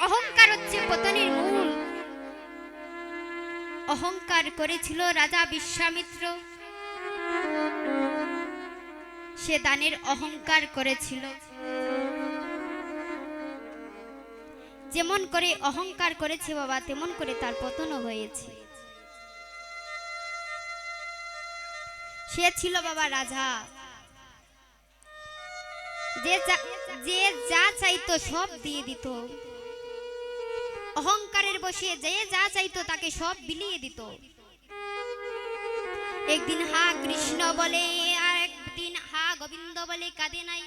অহংকার হচ্ছে পতনের মূল। অহংকার করেছিল রাজা বিশ্বামিত্র, সে দানের অহংকার করেছিল। যেমন করে অহংকার করেছে বাবা, তেমন করে তার পতনও হয়েছে। সে ছিল বাবা রাজা, যে যা চাইতো সব দিয়ে দিত। অহংকারের বসে যে যা চাইতো তাকে সব বিলিয়ে দিত। একদিন হা কৃষ্ণ বলে আর একদিন হা গোবিন্দ বলে কাঁদে নাই।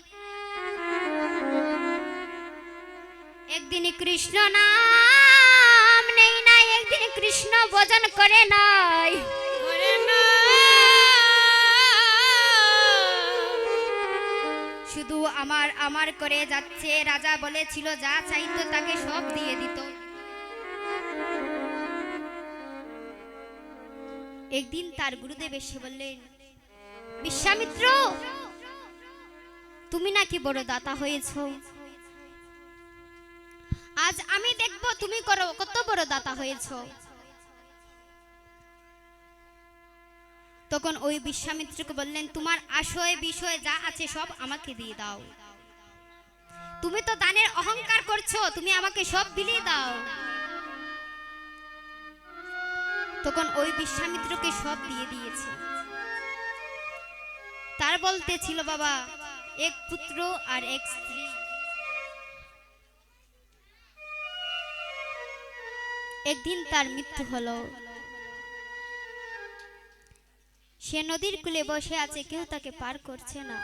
একদিন কৃষ্ণ নাম নেই নাই, একদিন কৃষ্ণ ভজন করে নাই। শুধু আমার আমার করে যাচ্ছে। রাজা বলেছিল যা চাইতো তাকে সব দিয়ে দিত। একদিন তার গুরুদেব এসে বললেন, বিশ্বামিত্র তুমি নাকি বড় দাতা হয়েছো, আজ আমি দেখব তুমি কত বড় দাতা হয়েছো। তখন ওই বিশ্বামিত্রকে বললেন, তোমার আশয় বিষয় যা আছে সব আমাকে দিয়ে দাও। তুমি তো দানের অহংকার করছো, তুমি আমাকে সব বিলিয়ে দাও। তখন ওই বিশ্বামিত্রকে সব দিয়ে দিয়েছে। তার বলতে ছিল বাবা এক পুত্র আর এক স্ত্রী। একদিন তার মৃত্যু হলো। সে নদীর কূলে বসে আছে, কেউ তাকে পার করছে না।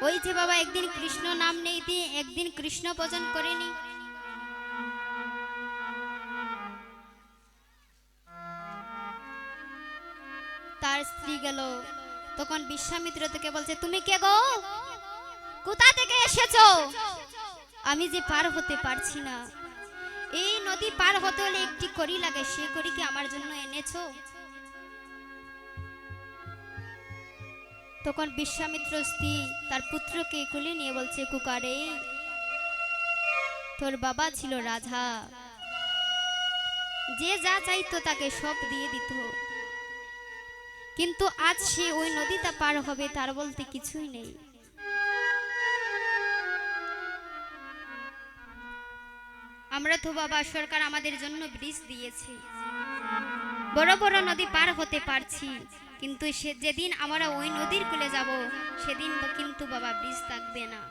ওই যে বাবা একদিন কৃষ্ণ নাম নেই দিয়ে একদিন কৃষ্ণ ভজন করেনি। তার স্ত্রী গেল। তখন বিশ্বামিত্র থেকে বলছে, তুমি কে গো, কোথা থেকে এসেছো? আমি যে পার হতে পারছি না। এই নদী পার হতে হলে একটি কড়ি লাগে, সে কড়ি কি আমার জন্য এনেছো? তখন বিশ্বামিত্র স্ত্রী তার পুত্রকে কোলে নিয়ে বলছে, কুকারে তোর বাবা ছিল রাজা, যে যা চাইতো তাকে সব দিয়ে দিত। কিন্তু আজ সে ওই নদীটা পার হবে, তার বলতে কিছুই নেই। আমরা তো বাবা সরকার আমাদের জন্য ব্রিজ দিয়েছে, বড় বড় নদী পার হতে পারছি, কিন্তু সে যেদিন আমরা ওই নদীর কূলে যাব সেদিন কিন্তু বাবা ব্রিজ থাকবে না।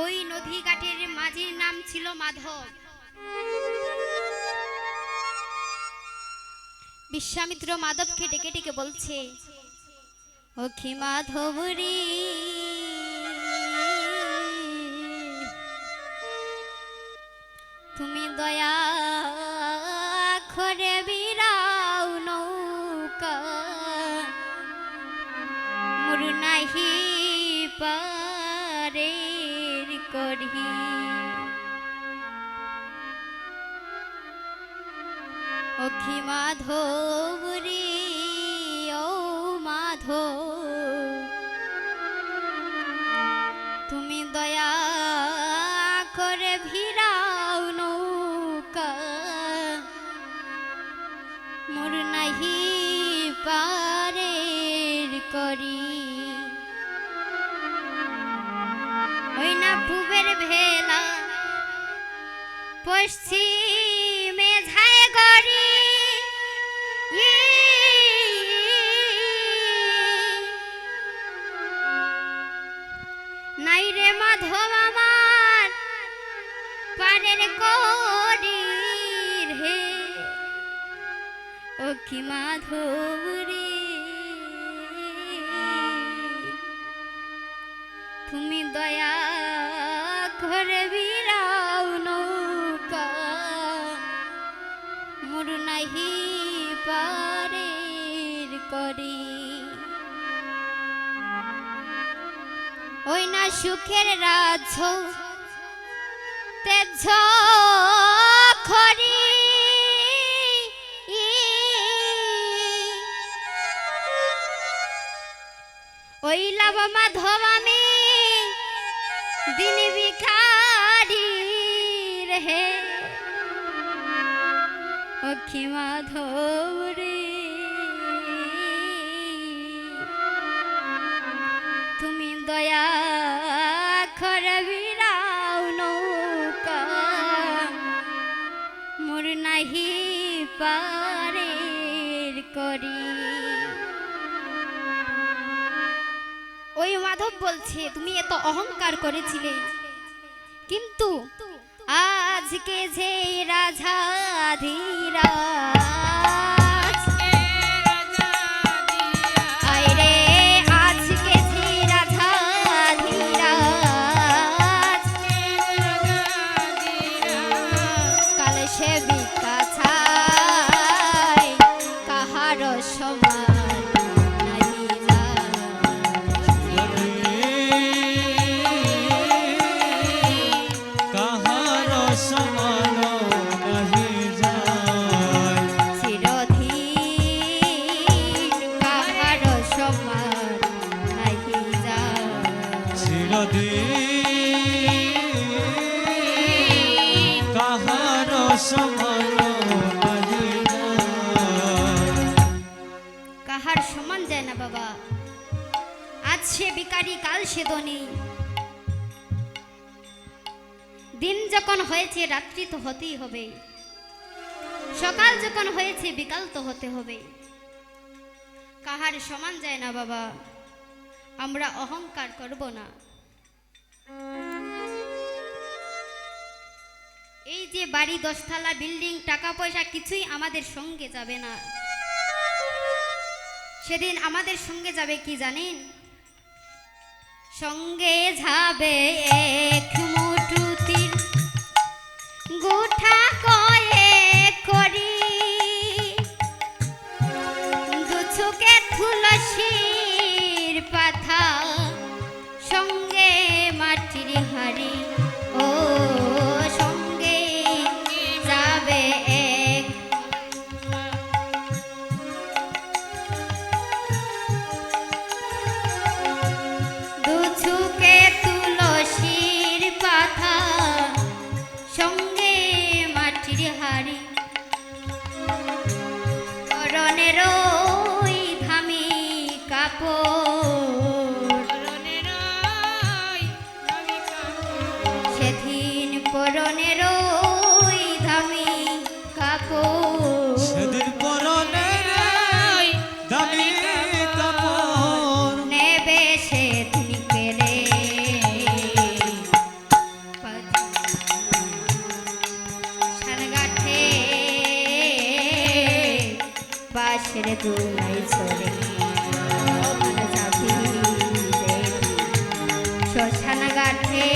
ওই নদী ঘাটের মাঝির নাম ছিল মাধব। বিশ্বামিত্র মাধবকে ডেকে ডেকে বলছে, ওখি মাধব রে, তুমি দয়া করে বিরাও নৌকা, মোর নাহি পারের করি। ওখি মাধব রে, ও মাধব তুমি দয়া করে ভিড়াও নৌকা, মোর নাহি পারের করি। ওই না পূবের ভেলা পশ্চিমে ঝায় গড়ি, নাই রে মাধব আমার পারের করি হে। ও কি মাধব রে, তুমি দয়া করে বিরাও নৌকা, মোর নাহি পারের করি। ওই না সুখের রাজ তেজ খরি, ওই লাভ মাধব আমি দিন ভিখারি রে অক্ষি মাধব রে তুমি দয়া করে বিরাও নৌকা মোর নাহি পারের করি। ওই মাধব বলছে তুমি এত অহংকার করেছিলে, কিন্তু আজকে যে রাজাধিরাজ আইরে আজকে যে রাজাধিরাজ কাল সে বিকা ছাই কাহার সমান নাহি কাহার সমান নাহি যায় চিরধীর কাহার সমান নাহি যায় চিরদিন কাহার সমান নাহি যায়। কাহার সমান যায় না বাবা। আজ সে ভিখারি কাল সে ধনী। দিন যখন হয়েছে রাত্রি তো হতেই হবে, সকাল যখন হয়েছে বিকাল তো হতে হবে। কাহার সমান যায় না বাবা, আমরা অহংকার করব না। এই যে বাড়ি 10 তলা বিল্ডিং টাকা পয়সা কিছুই আমাদের সঙ্গে যাবে না। সেদিন আমাদের সঙ্গে যাবে কি জানেন? সঙ্গে যাবে এক মুঠো তিল গোঠা কয়েক করি দুচোখে তুলসীর পাতা সঙ্গে মাটির হাড়ি ও সঙ্গে যাবে এক দুচোখে তুলসীর পাতা সঙ্গে মাটির হাড়ি পরনের ওই ধামি কাপড় সেদিন পরনের ওই ধামি কাপড় সেদিন পরনের দামি কাপড় নেবে সেদিন পেরে সানগাঠে বাঁশের দুলাই ছড়ে ওখানে যাবি শ্মশান ঘাটে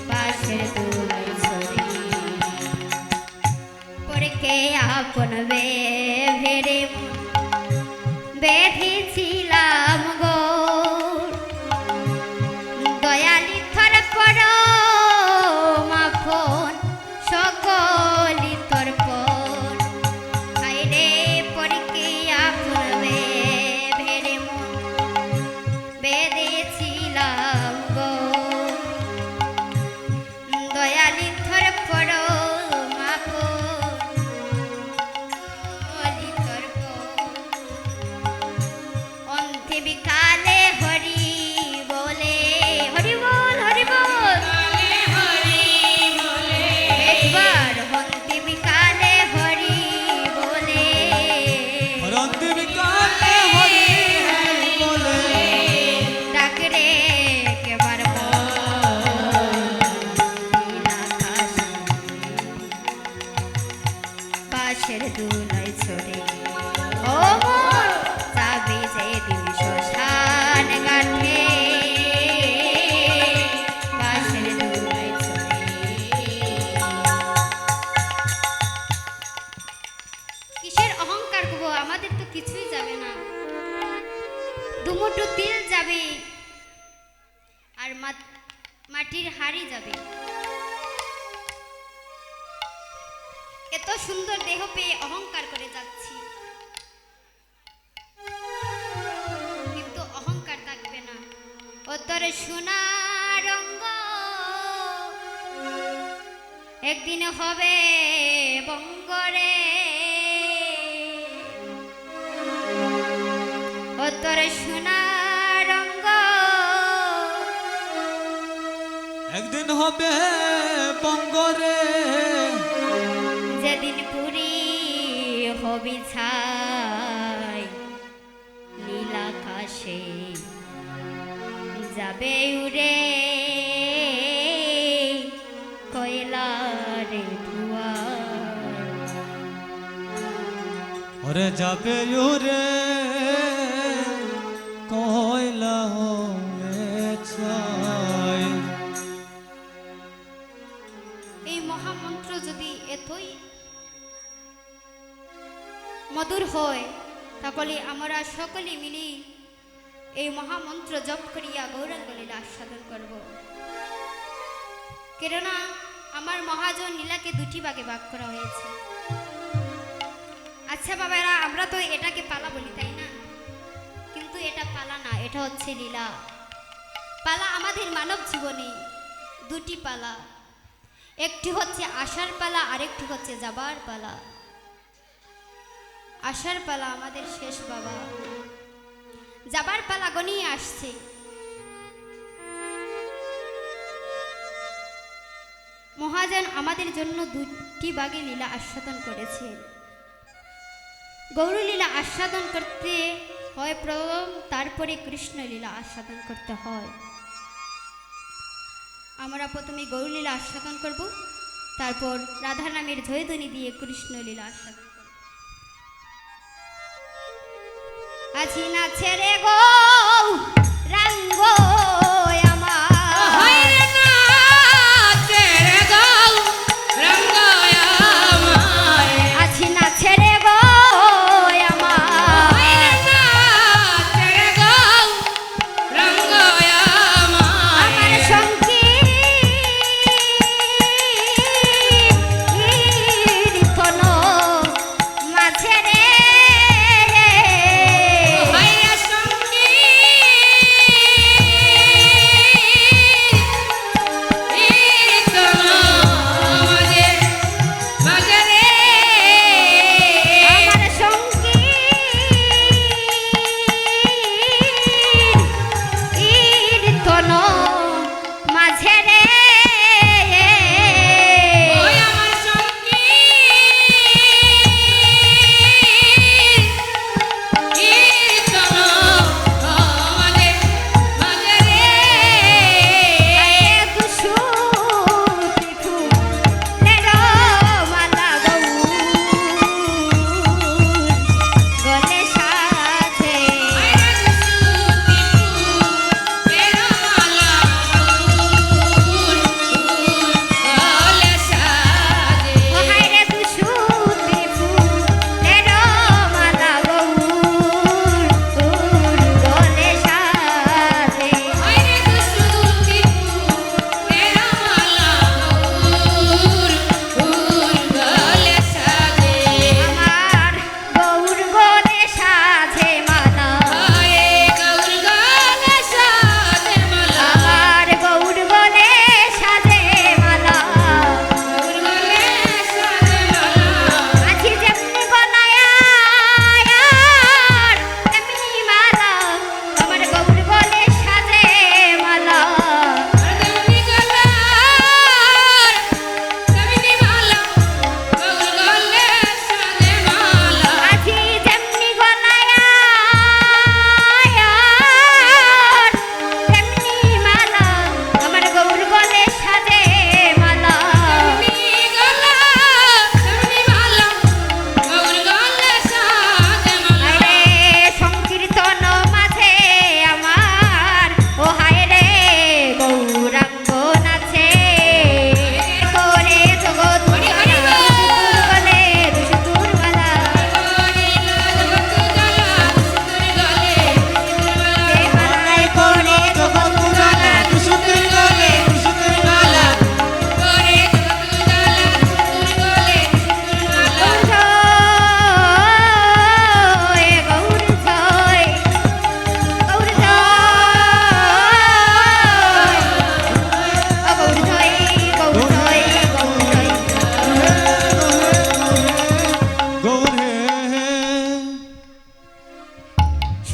বাঁশের দুলাই ছড়ে পরে কে আপন ভেরে বেঁধেছিলাম গো দয়ালি থর পর মাফন সকলি তোর পর হাইরে পরকে আপন ভেরে মন বেঁধেছিলাম গো দয়ালি থর পর মাফন সকলি তোর পর অন্তে বিকালে হরি বলে হরি বল একবার অন্তে বিকালে হরি বলে রন্তি বিকালে হরি বলে ডাক রে একবার বাঁশের দুলাই ছড়ে ও মন যাবি যেদিন শ্মশান ঘাটে বাঁশের দুলাই ছড়ে কিসের অহংকার করবো? আমাদের তো কিছুই যাবে না, দুমুঠো তিল যাবে আর মাটির হাড়ি যাবে। এত সুন্দর দেহ পেয়ে অহংকার করে যাচ্ছি। তোর সোনা রঙ্গ একদিন হবে বঙ্গরে, ও তোর সোনা রঙ্গ একদিন হবে বঙ্গরে, যেদিন পুরী হবি ছাই নীলাকাশে যাবে উড়ে কয়লার ধোঁয়া। ওরে যাবে উরে কয়লা হয়ে ছাই। এই মহামন্ত্র যদি এতই মধুর হয় তাহলে আমরা সকলে মিলি এই মহামন্ত্র জপ করিয়া গৌরাঙ্গ লীলা আস্বাদন করব। কেননা আমার মহাজন লীলাকে দুটি ভাগে ভাগ করা হয়েছে। আচ্ছা বাবারা, আমরা তো এটাকে পালা বলি তাই না, কিন্তু এটা পালা না, এটা হচ্ছে লীলা। পালা আমাদের মানব জীবনে দুটি পালা, একটি হচ্ছে আসার পালা, আরেকটি হচ্ছে যাবার পালা। আসার পালা আমাদের শেষ বাবা, যাবার পালা গনিয়ে আসছে। মহাজন আমাদের জন্য দুটি ভাগে লীলা আস্বাদন করেছে। গৌরলীলা আস্বাদন করতে হয় প্রথম, তারপরে কৃষ্ণ লীলা আস্বাদন করতে হয়। আমরা প্রথমে গৌরলীলা আস্বাদন করব, তারপর রাধা নামের জয়ধ্বনি দিয়ে কৃষ্ণ লীলা আস্বাদন করব। আজি না ছেড়ে গো রাঙ্গ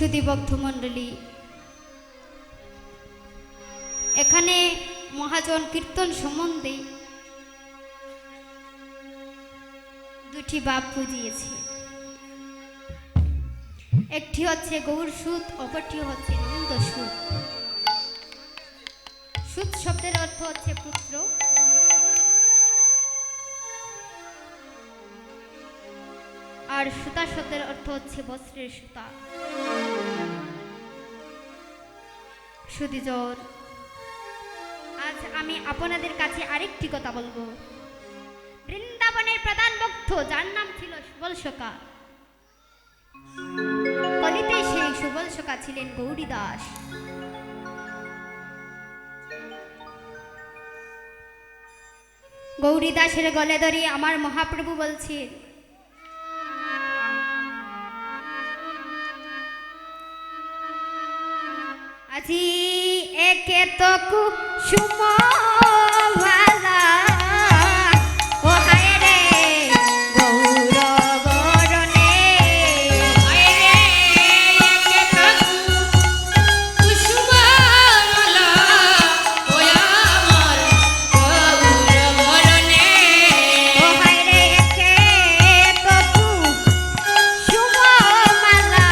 সুধীভক্ত মণ্ডলী, এখানে মহাজন কীর্তন সম্বন্ধে দুটি ভাব বুঝিয়েছে। একটি হচ্ছে গৌর সুত, অপরটি হচ্ছে নন্দ সুত। সুত শব্দের অর্থ হচ্ছে পুত্র, আর সুতা শব্দের অর্থ হচ্ছে বস্ত্রের সুতা। সুধীজন, আজ আমি আপনাদের কাছে আরেকটি কথা বলবো। বৃন্দাবনের প্রধান ভক্ত, যার নাম ছিল সুবল সখা, কলিতে সেই সুবল সখা ছিলেন গৌরী দাস। গৌরী দাসের গলে ধরে আমার মহাপ্রভু বলছেন, আজি একে তো কুসুম ভালা, ও হায় রে গৌর বরণে, হায় রে একে তো কুসুম ভালা, ও আমার গৌর বরণে, ও হায় রে একে তো কুসুম ভালা,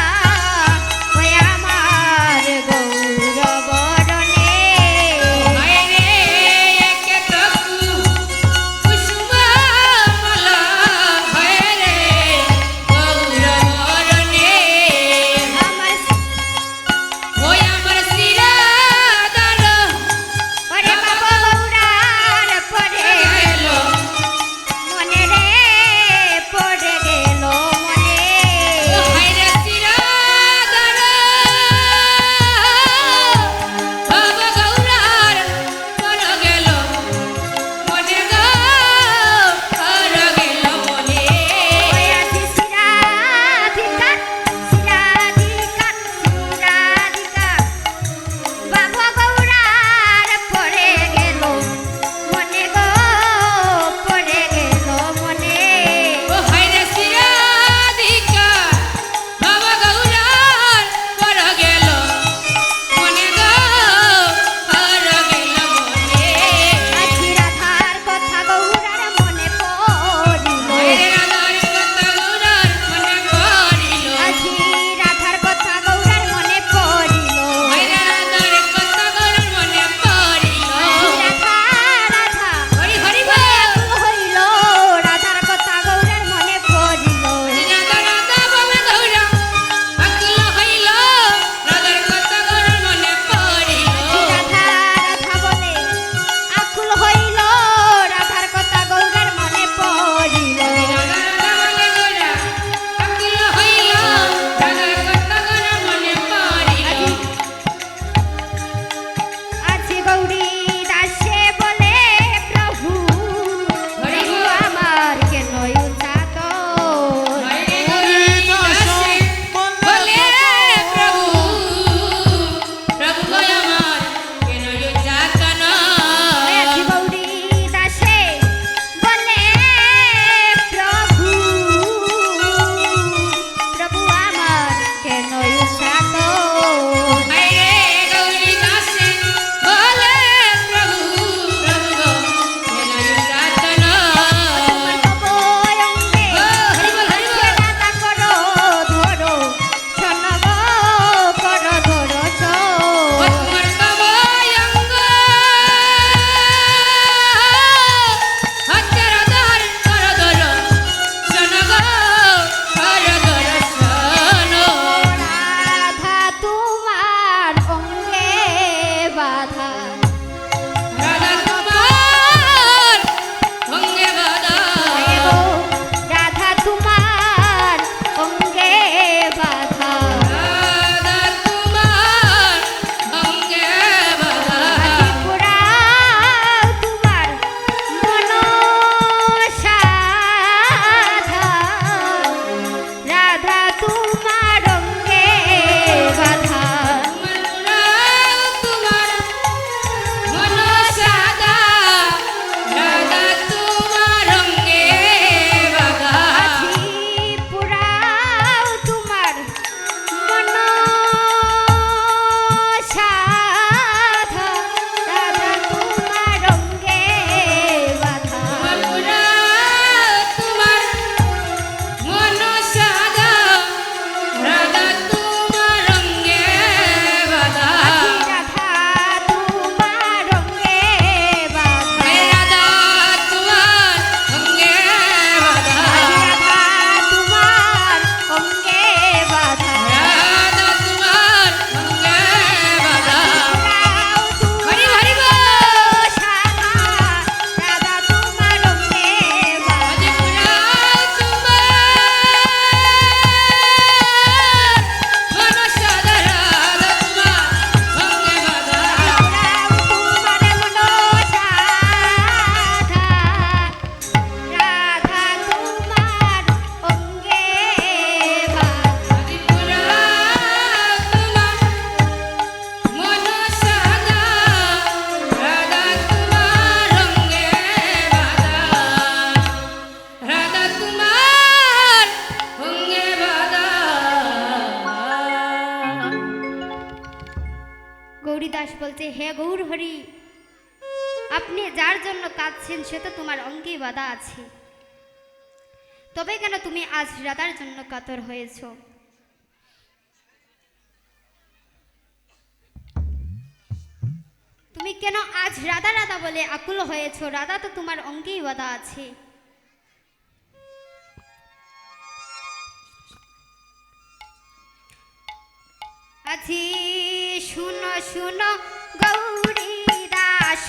ও আমার গৌর বরণে, হায় রে গৌরীদাস বলছে, হে গৌর হরি, আপনি যার জন্য কাঁদছেন সে তো তোমার অঙ্গে বাধা আছে, তবে কেন তুমি আজ রাধার জন্য কাতর হয়েছ? তুমি কেন আজ রাধা রাধা বলে আকুল হয়েছ? রাধা তো তোমার অঙ্গেই বাধা আছে। আজি শুনো শুনো গৌরী দাস,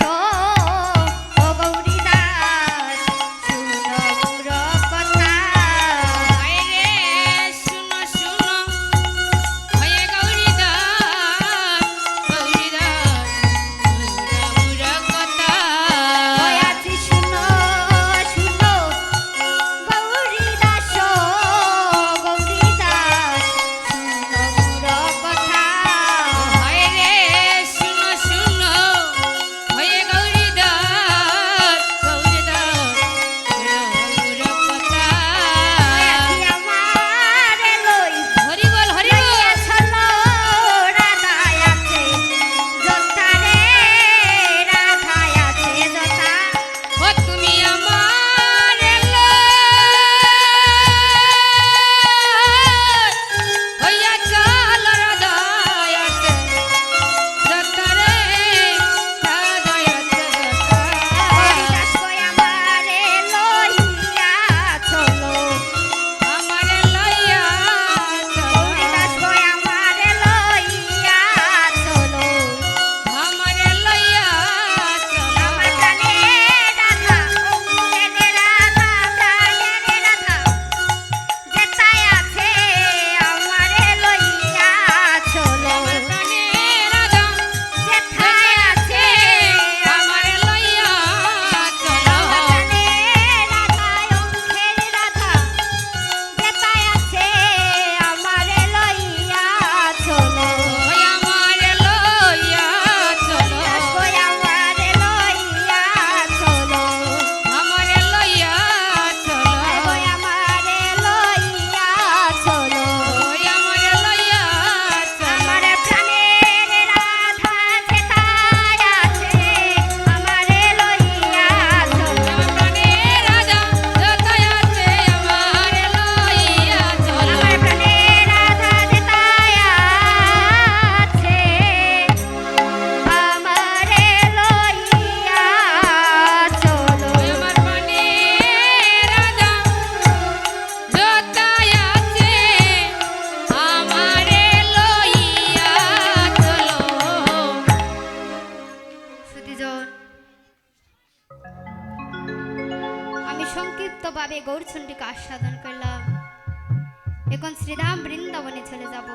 ও গৌরী দাস, শুনো মোর কথা। আরে শুনো শুনো হয়ে গৌরীদাস, গৌরীদাস শুনো মোর কথা। ওই আজি শুনো শুনো গৌরী দাস, গৌরী দাস, শুনো মোর কথা। আরে শুনো শুনো হয়ে গৌরীদাস, গৌরীদাস শুনো মোর কথা। ওই আজি আমারে লই হরি বল হরি বল। চলো রাধায় আছে যথা রে, রাধায় আছে যথা। ও তুমি আমার এলো হইয়া চল রাধায়াতে যতরে রাধায়াতে হরিদাস কই আমারে লইয়া চলো, আমারে লইয়া হরিদাস কই আমারে লইয়া চলো। আমারে লইয়া আমার প্রাণে রাধা, অঙ্গেরে রাধা, প্রাণেরে রাধা, যেথায় আছে আমারে লইয়া চলো। প্রাণে রাধা যেথায় আছে আমারে লইয়া চলো। আমার প্রাণে রাধা, অঙ্গেরে রাধা, যেথায় আছে আমারে লইয়া চলো। ওই আমারে লইয়া চলো। হরিদাস কই আমারে লইয়া চলো, আমারে লইয়া চলো। কই আমারে লইয়া চলো। ওই আমারে লইয়া চলো। আমার প্রাণের রাধা যেথায় আছে আমারে লইয়া চলো। আমার প্রাণে রাধা যতই আছে আমারে লইয়া চলো। আমার প্রাণের রাধা যেথায় আছে আমারে লইয়া চলো। ওই আমার প্রাণে রাধা যতই আছে আমারে লইয়া চলো। সুধীজন, আমি সংক্ষিপ্তভাবে গৌরচণ্ডীকে আস্বাদন করলাম। এখন শ্রীধাম বৃন্দাবনে চলে যাব।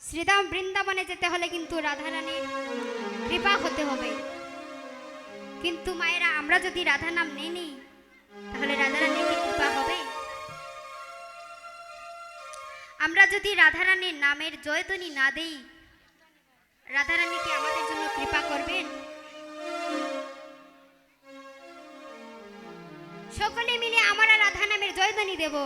শ্রীধাম বৃন্দাবনে যেতে হলে কিন্তু রাধারানীর কৃপা হতে হবে। কিন্তু মায়েরা, আমরা যদি রাধা নাম নেই তাহলে রাধারানীর কি কৃপা হবে? আমরা যদি রাধারানীর নামের জয়ধ্বনি না দেই, রাধারানী কি আমাদের জন্য কৃপা করবেন? সকলে মিলে আমরা রাধা নামের জয়ধ্বনি দেব।